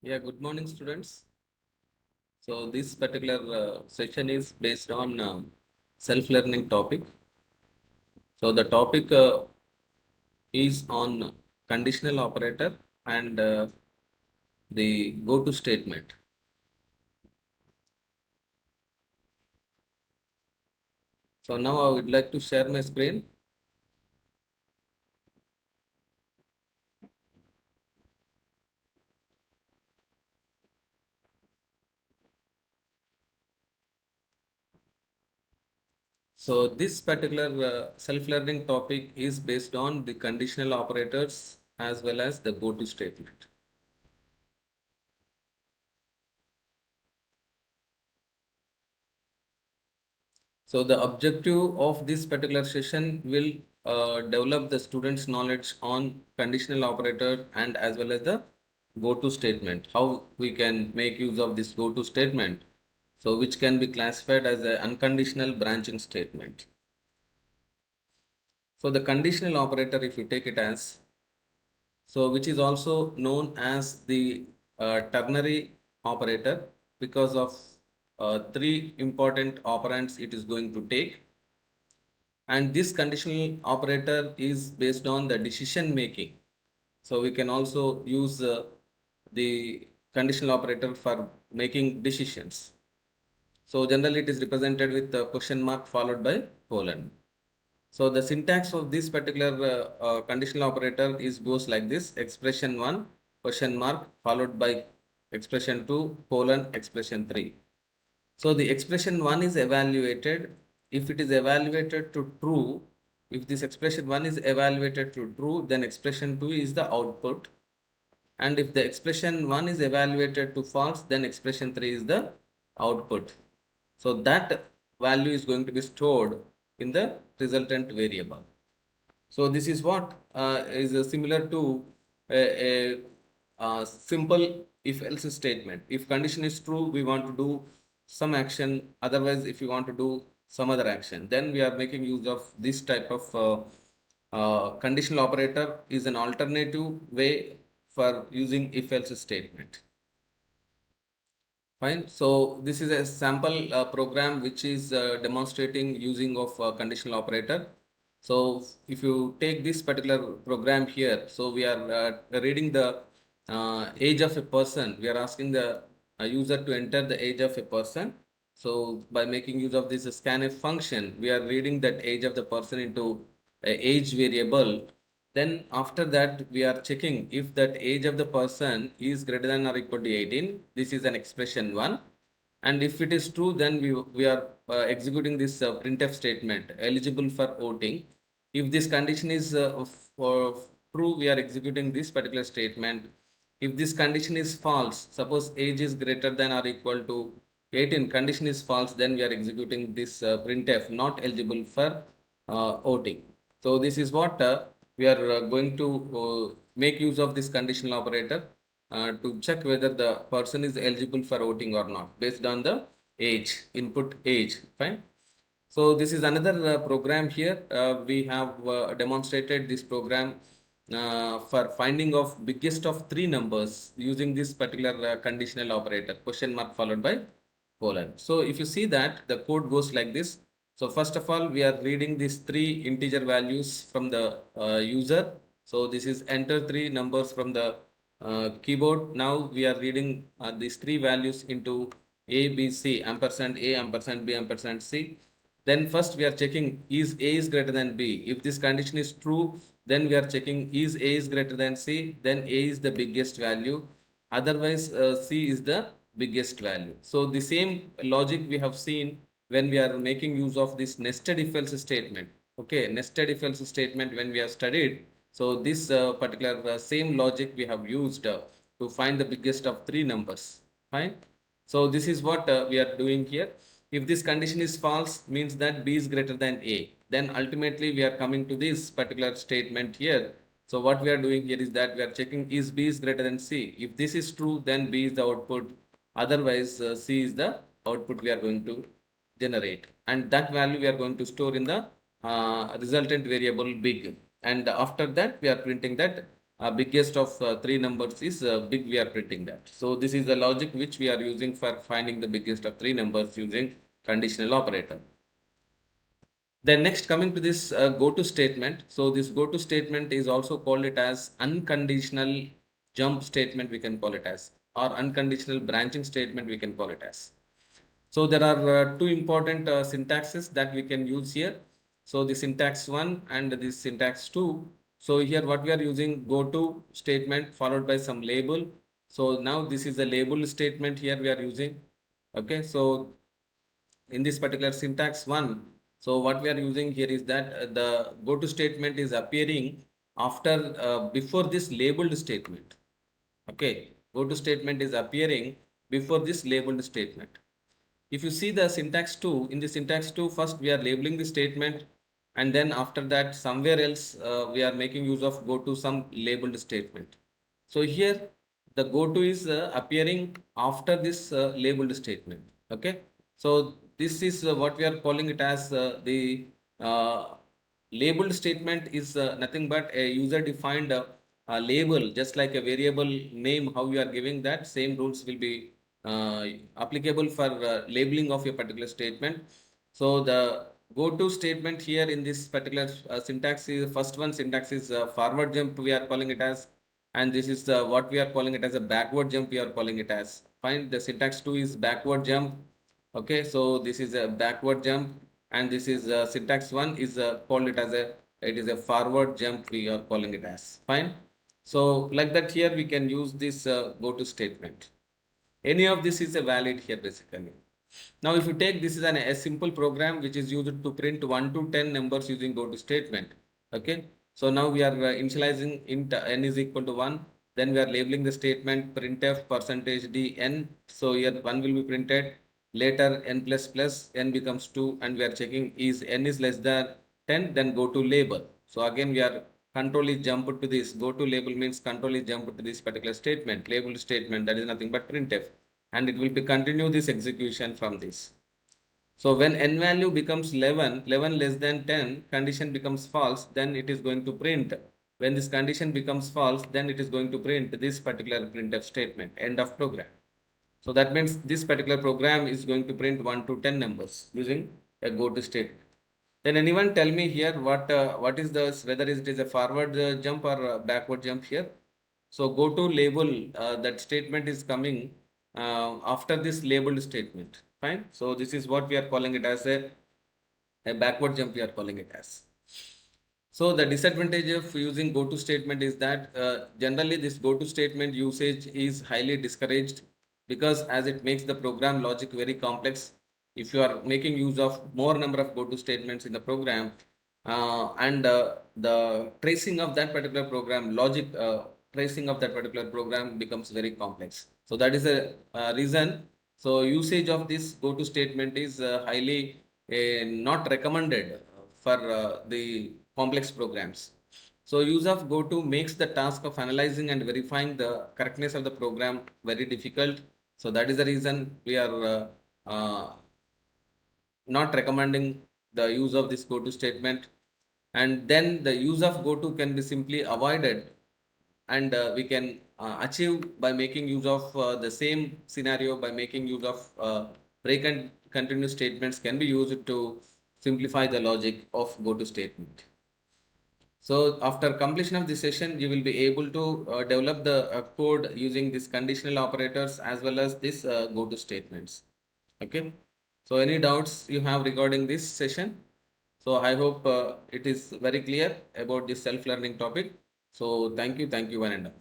Yeah, good morning, students. So this particular session is based on self-learning topic. So the topic is on conditional operator and the goto statement. So now I would like to share my screen. So this particular self-learning topic is based on the conditional operators as well as the goto statement. So the objective of this particular session will develop the students' knowledge on conditional operator and as well as the go-to statement. How we can make use of this go-to statement. So which can be classified as an unconditional branching statement. So the conditional operator, if you take it as, so which is also known as the ternary operator because of three important operands it is going to take. And this conditional operator is based on the decision making. So we can also use the conditional operator for making decisions. So generally it is represented with the question mark followed by colon. So the syntax of this particular conditional operator is goes like this: expression 1 question mark followed by expression 2 colon expression 3. So the expression 1 is evaluated. If it is evaluated to true, if this expression 1 is evaluated to true, then expression 2 is the output. And if the expression 1 is evaluated to false, then expression 3 is the output. So that value is going to be stored in the resultant variable. So this is what is similar to a simple if-else statement. If condition is true, we want to do some action. Otherwise, if you want to do some other action, then we are making use of this type of conditional operator is an alternative way for using if-else statement. Fine. So this is a sample program which is demonstrating using of conditional operator. So if you take this particular program here, so we are reading the age of a person. We are asking the user to enter the age of a person. So by making use of this scanf function, we are reading that age of the person into a age variable. Then after that, we are checking if that age of the person is greater than or equal to 18. This is an expression 1. And if it is true, then we are executing this printf statement eligible for voting. If this condition is for true, we are executing this particular statement. If this condition is false, suppose age is greater than or equal to 18, condition is false, then we are executing this printf not eligible for voting. So this is what we are going to make use of this conditional operator to check whether the person is eligible for voting or not based on the age, input age. Fine. So this is another program here. We have demonstrated this program for finding of biggest of three numbers using this particular conditional operator, question mark followed by colon. So if you see that the code goes like this. So first of all, we are reading these three integer values from the user. So this is enter three numbers from the keyboard. Now we are reading these three values into A, B, C, ampersand A, ampersand B, ampersand C. Then first we are checking is A is greater than B. If this condition is true, then we are checking is A is greater than C, then A is the biggest value. Otherwise, C is the biggest value. So the same logic we have seen when we are making use of this nested if else statement. Okay, nested if else statement when we have studied. So this particular same logic we have used to find the biggest of three numbers. Fine. So this is what we are doing here. If this condition is false, means that B is greater than A. Then ultimately we are coming to this particular statement here. So what we are doing here is that we are checking is B is greater than C. If this is true, then B is the output. Otherwise, C is the output we are going to generate. And that value we are going to store in the resultant variable big. And after that, we are printing that biggest of three numbers is big, we are printing that. So this is the logic which we are using for finding the biggest of three numbers using conditional operator. Then next, coming to this goto statement. So this goto statement is also called it as unconditional jump statement, we can call it as, or unconditional branching statement, we can call it as. So there are two important syntaxes that we can use here. So the syntax 1 and this syntax 2. So here what we are using, goto statement followed by some label. So now this is a label statement here we are using. Okay, so in this particular syntax 1, so what we are using here is that the goto statement is appearing after before this labeled statement. Okay, goto statement is appearing before this labeled statement. If you see the syntax 2, in the syntax 2, first we are labeling the statement, and then after that somewhere else we are making use of go to some labeled statement. So here the go to is appearing after this labeled statement. Okay, so this is what we are calling it as the uh, labeled statement is nothing but a user defined label, just like a variable name, how you are giving that same rules will be uh, applicable for labeling of a particular statement. So the go-to statement here in this particular syntax is, first one syntax is forward jump, we are calling it as, and this is what we are calling it as a backward jump, we are calling it as. Fine, the syntax 2 is backward jump. Okay, so this is a backward jump, and this is syntax 1 is called it as a, it is a forward jump, we are calling it as. Fine, so like that here we can use this go-to statement. Any of this is a valid here basically. Now if you take this is a simple program which is used to print 1 to 10 numbers using goto statement. Okay, so now we are initializing int n is equal to 1, then we are labeling the statement printf percentage d n. So here 1 will be printed, later n plus plus n becomes 2, and we are checking is n is less than 10, then go to label. So again we are control is jump to this, go to label means control is jump to this particular statement, label statement, that is nothing but printf, and it will be continue this execution from this. So when n value becomes 11, 11 less than 10, condition becomes false, then it is going to print. When this condition becomes false, then it is going to print this particular printf statement, end of program. So that means this particular program is going to print 1 to 10 numbers using a goto statement. Then anyone tell me here what is the, whether it is a forward jump or a backward jump here? So go to label, that statement is coming after this labeled statement. Fine. So this is what we are calling it as a backward jump, we are calling it as. So the disadvantage of using go to statement is that generally this go to statement usage is highly discouraged, because as it makes the program logic very complex. If you are making use of more number of go to statements in the program, and the tracing of that particular program logic, tracing of that particular program becomes very complex. So that is a reason. So usage of this go to statement is highly not recommended for the complex programs. So use of goto makes the task of analyzing and verifying the correctness of the program very difficult. So that is the reason we are not recommending the use of this goto statement. And then the use of goto can be simply avoided, and we can achieve by making use of the same scenario, by making use of break and continue statements can be used to simplify the logic of goto statement. So after completion of this session, you will be able to develop the code using these conditional operators as well as this goto statements. Okay. So any doubts you have regarding this session? So I hope it is very clear about this self-learning topic. So thank you one and all.